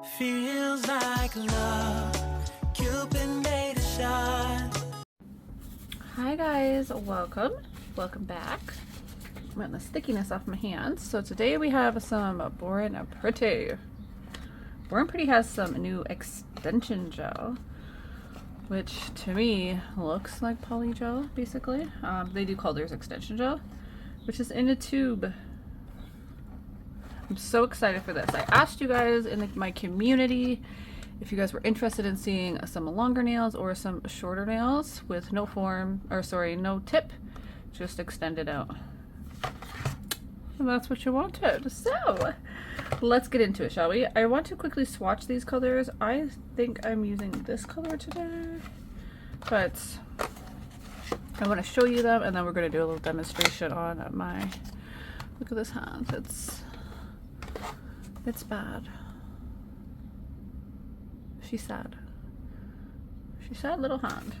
Feels like love, Cupid made a shot. Hi guys, welcome back. I'm getting the stickiness off my hands. So today we have some Born Pretty. Born Pretty has some new extension gel, which to me looks like PolyGel basically. They do call theirs extension gel, which is in a tube. I'm so excited for this. I asked you guys in my community if you guys were interested in seeing some longer nails or some shorter nails with no no tip, just extended out. And that's what you wanted. So let's get into it, shall we? I want to quickly swatch these colors. I think I'm using this color today, but I want to show you them and then we're going to do a little demonstration on my, look at this hand. It's bad. She's sad. She's sad little hand.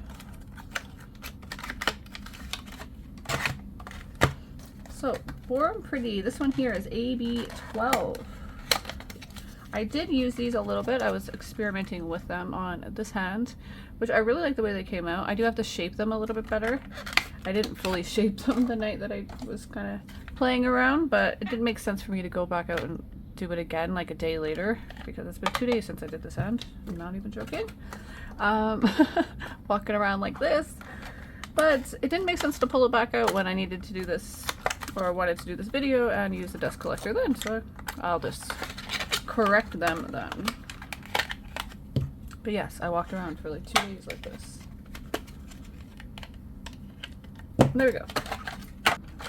So, Born Pretty, this one here is AB12. I did use these a little bit. I was experimenting with them on this hand, which I really like the way they came out. I do have to shape them a little bit better. I didn't fully shape them the night that I was kind of playing around, but it didn't make sense for me to go back out and do it again like a day later because it's been 2 days since I did this hand. I'm not even joking. Walking around like this, but it didn't make sense to pull it back out when I needed to do this or wanted to do this video and use the dust collector then, so I'll just correct them then. But yes, I walked around for like 2 days like this. There we go.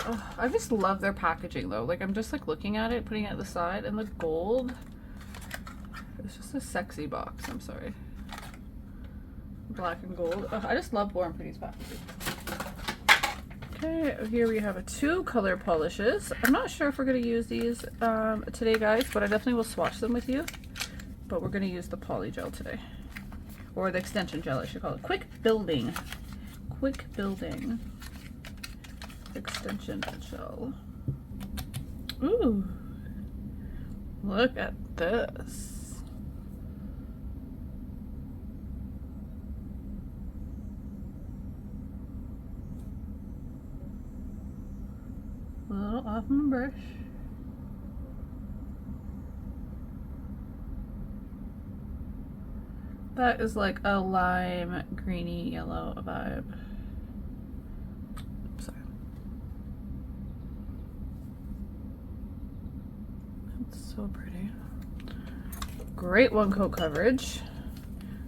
Oh, I just love their packaging though. Like I'm just like looking at it, putting it at the side, and the gold. It's just a sexy box. I'm sorry. Black and gold. Oh, I just love Born Pretty's packaging. Okay, here we have 2 color polishes. I'm not sure if we're going to use these today, guys, but I definitely will swatch them with you. But we're going to use the PolyGel today, or the extension gel, I should call it. Quick building extension gel. Ooh, look at this. A little off my brush. That is like a lime greeny yellow vibe. So pretty. Great one coat coverage.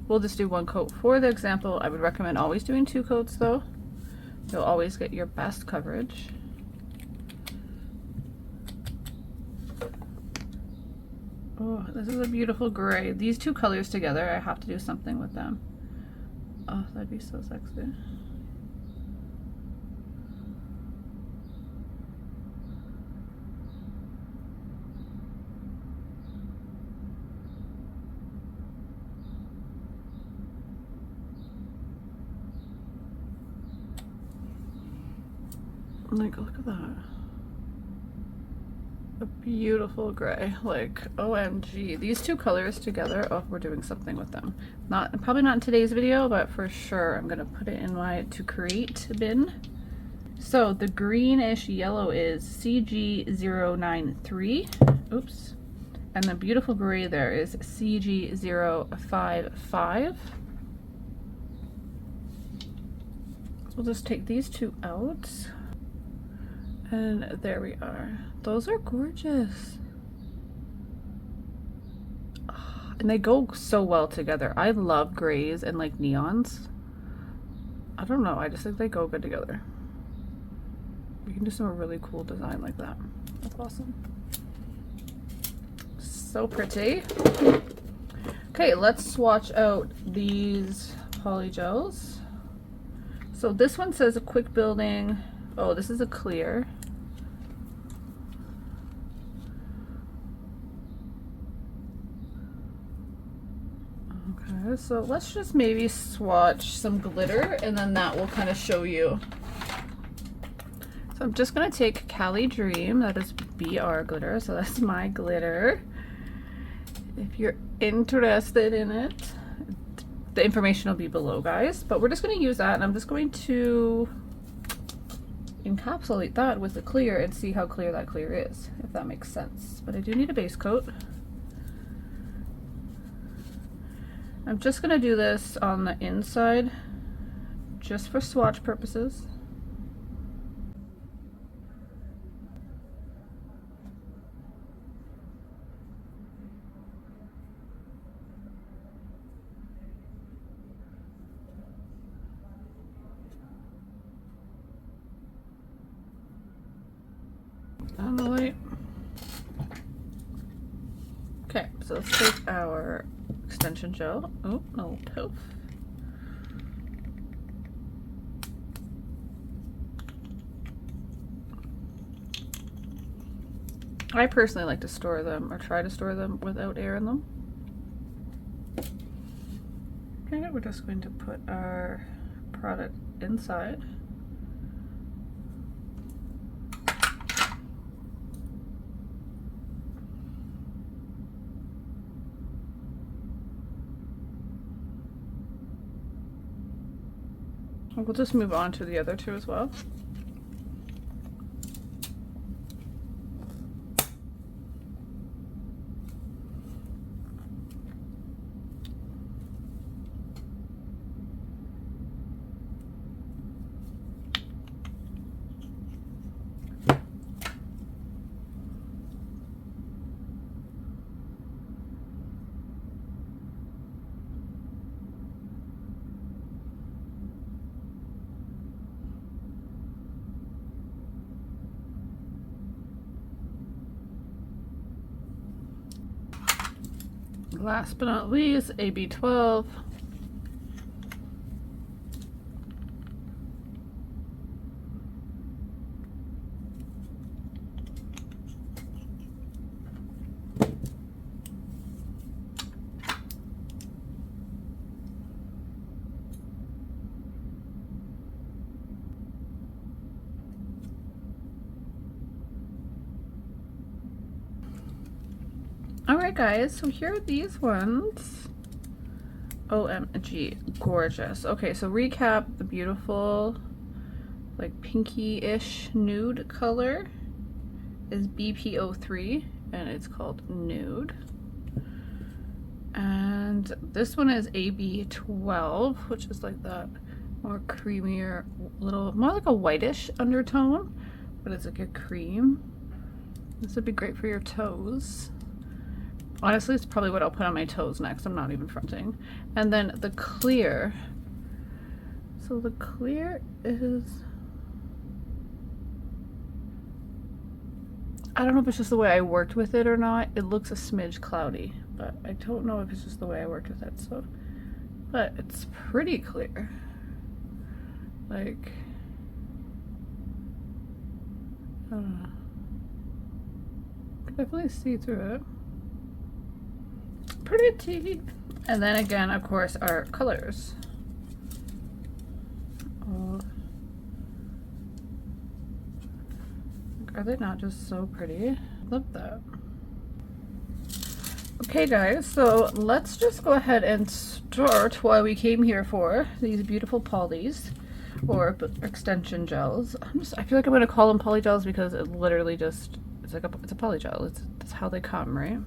We'll just do 1 coat for the example. I would recommend always doing 2 coats though. You'll always get your best coverage. Oh, this is a beautiful gray. These 2 colors together, I have to do something with them. Oh, that'd be so sexy. Like, look at that. A beautiful gray. Like, OMG. These 2 colors together, oh, we're doing something with them. Probably not in today's video, but for sure I'm gonna put it in my to create bin. So the greenish yellow is CG093. Oops. And the beautiful gray there is CG055. So we'll just take these 2 out. And there we are. Those are gorgeous. Oh, and they go so well together. I love grays and like neons. I don't know, I just think they go good together. You can do some really cool design like that. That's awesome. So pretty. Okay, let's swatch out these polygels. So this one says a quick building. Oh, this is a clear. Okay, so let's just maybe swatch some glitter and then that will kind of show you. So I'm just going to take Cali Dream, that is BR glitter, so that's my glitter. if you're interested in it. The information will be below, guys, but we're just going to use that, and I'm just going to encapsulate that with the clear and see how clear that clear is, if that makes sense. But I do need a base coat. I'm just going to do this on the inside just for swatch purposes. On the light. Okay, so let's take our extension gel. Oh, no poof. I personally like to store them, or try to store them without air in them. Okay, we're just going to put our product inside. We'll just move on to the other two as well. Last but not least, AB12. Alright guys, so here are these ones. OMG, gorgeous. Okay, so recap, the beautiful like pinky-ish nude color is BPO3 and it's called Nude. And this one is AB12, which is like that more creamier, little more like a whitish undertone, but it's like a cream. This would be great for your toes. Honestly, it's probably what I'll put on my toes next. I'm not even fronting. And then the clear. So the clear is, I don't know if it's just the way I worked with it or not. It looks a smidge cloudy, but I don't know if it's just the way I worked with it. So, but it's pretty clear. Like, I don't know. I can definitely see through it. Pretty. And then again, of course, our colors. Oh. Are they not just so pretty? Love that. Okay guys, so let's just go ahead and start what we came here for, these beautiful polys or extension gels. I feel like I'm gonna call them polygels because it literally just, it's a polygel. It's how they come, right?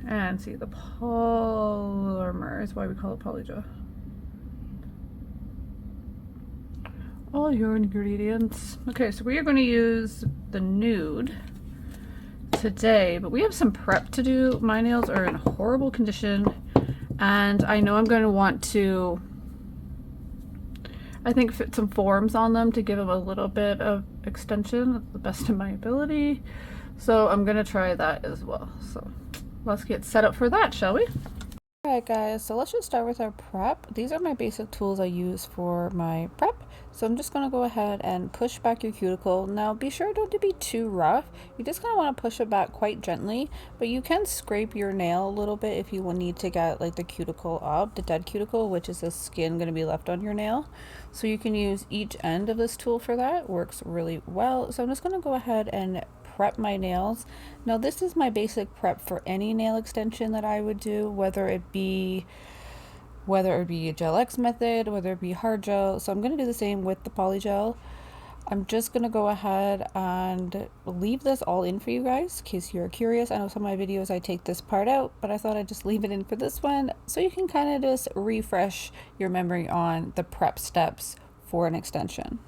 And see, the polymer is why we call it polygel. All your ingredients. Okay, so we are going to use the Nude today, but we have some prep to do. My nails are in horrible condition, and I know I'm going to want to, I think, fit some forms on them to give them a little bit of extension at the best of my ability. So I'm going to try that as well. So let's get set up for that, shall we? Alright guys, so let's just start with our prep. These are my basic tools I use for my prep. So I'm just going to go ahead and push back your cuticle. Now be sure not to be too rough. You just kind of want to push it back quite gently, but you can scrape your nail a little bit if you will need to get like the cuticle up, the dead cuticle, which is the skin going to be left on your nail. So you can use each end of this tool for that. It works really well. So I'm just going to go ahead and prep my nails. Now this is my basic prep for any nail extension that I would do, whether it be a Gel X method, whether it be hard gel. So I'm going to do the same with the PolyGel. I'm just going to go ahead and leave this all in for you guys in case you're curious. I know some of my videos I take this part out, but I thought I'd just leave it in for this one so you can kind of just refresh your memory on the prep steps for an extension.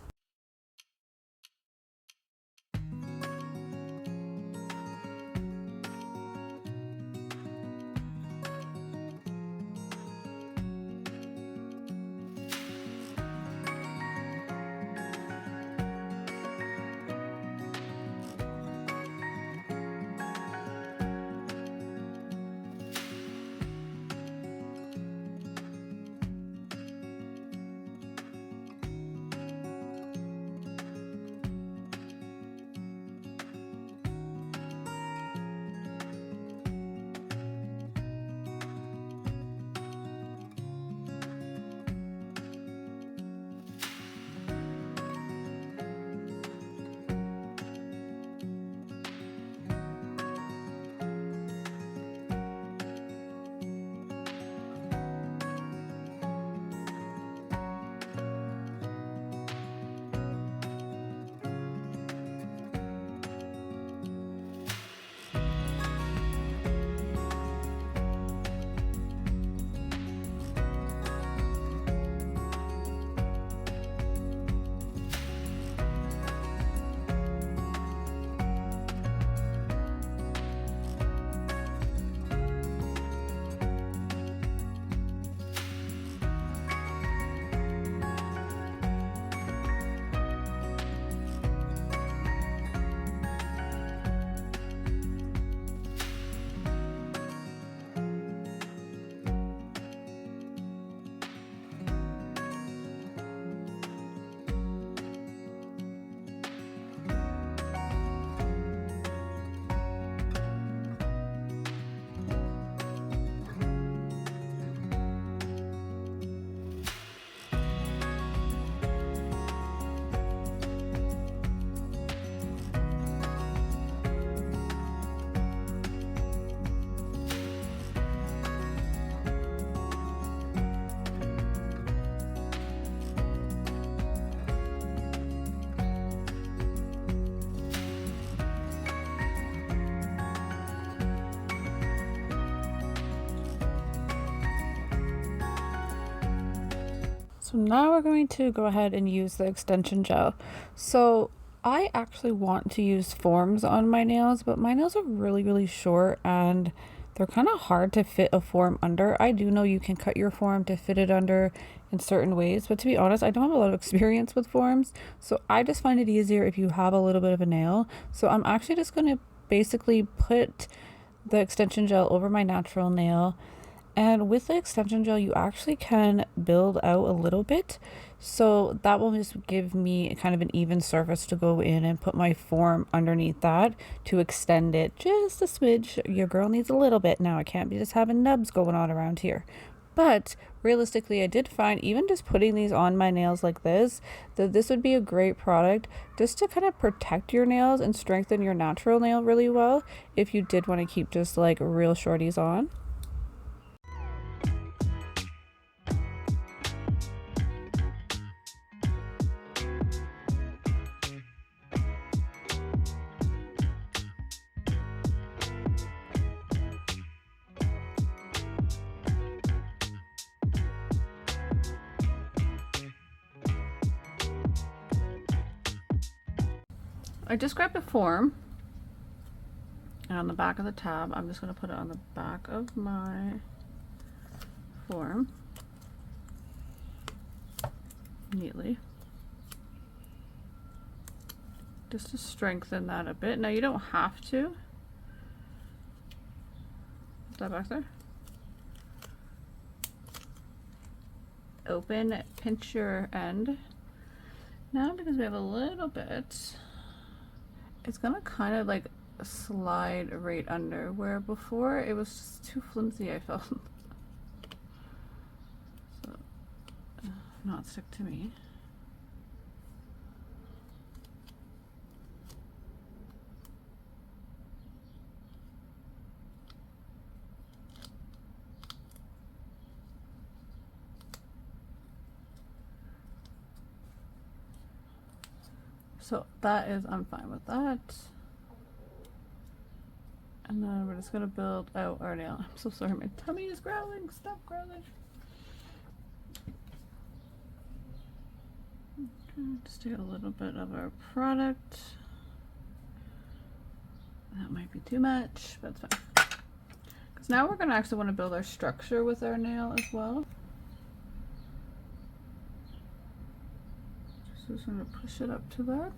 So now we're going to go ahead and use the extension gel. So I actually want to use forms on my nails, but my nails are really short and they're kind of hard to fit a form under. I do know you can cut your form to fit it under in certain ways, but to be honest, I don't have a lot of experience with forms. So I just find it easier if you have a little bit of a nail. So I'm actually just going to basically put the extension gel over my natural nail. And with the extension gel, you actually can build out a little bit. So that will just give me kind of an even surface to go in and put my form underneath that to extend it just a smidge. Your girl needs a little bit now. I can't be just having nubs going on around here. But realistically, I did find even just putting these on my nails like this, that this would be a great product just to kind of protect your nails and strengthen your natural nail really well if you did want to keep just like real shorties on. I just grabbed a form, and on the back of the tab, I'm just going to put it on the back of my form neatly, just to strengthen that a bit. Now you don't have to. Is that back there? Open, pinch your end. Now because we have a little bit, it's gonna kind of like slide right under, where before it was just too flimsy, I felt. So, not stick to me. So that is, I'm fine with that. And then we're just gonna build out our nail. I'm so sorry, my tummy is growling. Stop growling. Okay, just take a little bit of our product. That might be too much, but it's fine. Because now we're gonna actually want to build our structure with our nail as well. Just gonna push it up to that.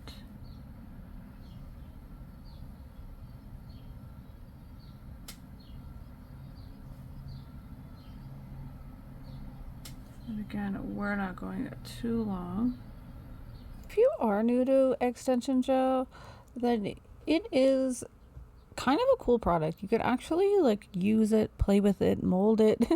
And again, we're not going too long. If you are new to extension gel, then it is kind of a cool product. You could actually like use it, play with it, mold it,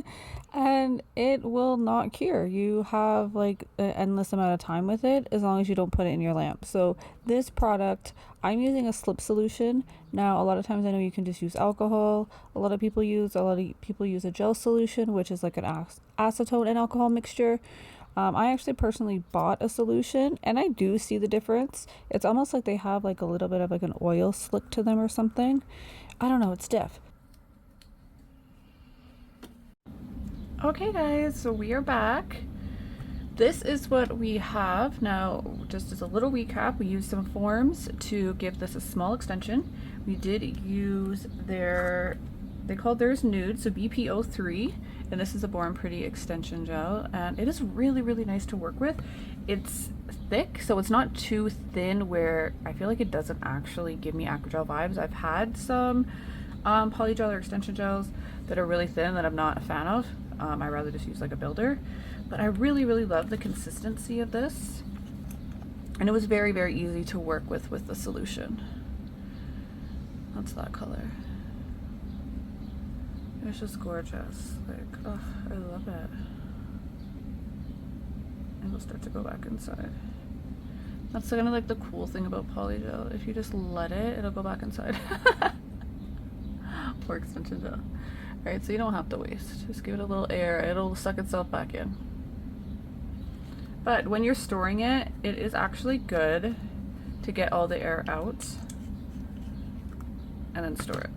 and it will not cure. You have like an endless amount of time with it as long as you don't put it in your lamp. So this product, I'm using a slip solution. Now a lot of times I know you can just use alcohol. A lot of people use a gel solution, which is like an acetone and alcohol mixture. I actually personally bought a solution and I do see the difference. It's almost like they have like a little bit of like an oil slick to them or something. I don't know, it's diff. Okay guys, so we are back. This is what we have. Now, just as a little recap, we used some forms to give this a small extension. We did use they called theirs Nude, so BPO3, and this is a Born Pretty extension gel, and it is really, really nice to work with. It's thick, so it's not too thin where I feel like it doesn't actually give me acrogel vibes. I've had some PolyGel or extension gels that are really thin that I'm not a fan of. I rather just use like a builder, but I really, really love the consistency of this, and it was very, very easy to work with the solution. That's that color. It's just gorgeous. Like, oh, I love it. And it'll start to go back inside. That's kind of like the cool thing about PolyGel. If you just let it, it'll go back inside. Or extension gel. Alright, so you don't have to waste. Just give it a little air. It'll suck itself back in. But when you're storing it, it is actually good to get all the air out and then store it.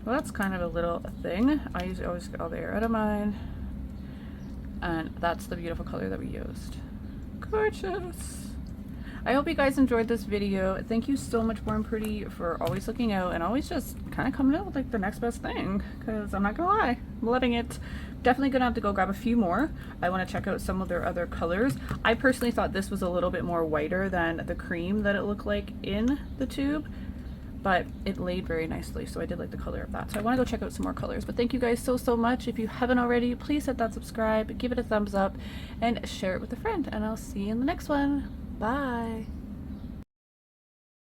Well, that's kind of a little thing. I usually always get all the air out of mine. And that's the beautiful color that we used. Gorgeous. I hope you guys enjoyed this video. Thank you so much, Born Pretty, for always looking out and always just kind of coming out with like the next best thing. Because I'm not gonna lie, I'm loving it. Definitely gonna have to go grab a few more. I want to check out some of their other colors. I personally thought this was a little bit more whiter than the cream that it looked like in the tube, but it laid very nicely, so I did like the color of that. So I want to go check out some more colors. But thank you guys so, so much. If you haven't already, please hit that subscribe, give it a thumbs up, and share it with a friend. And I'll see you in the next one. Bye.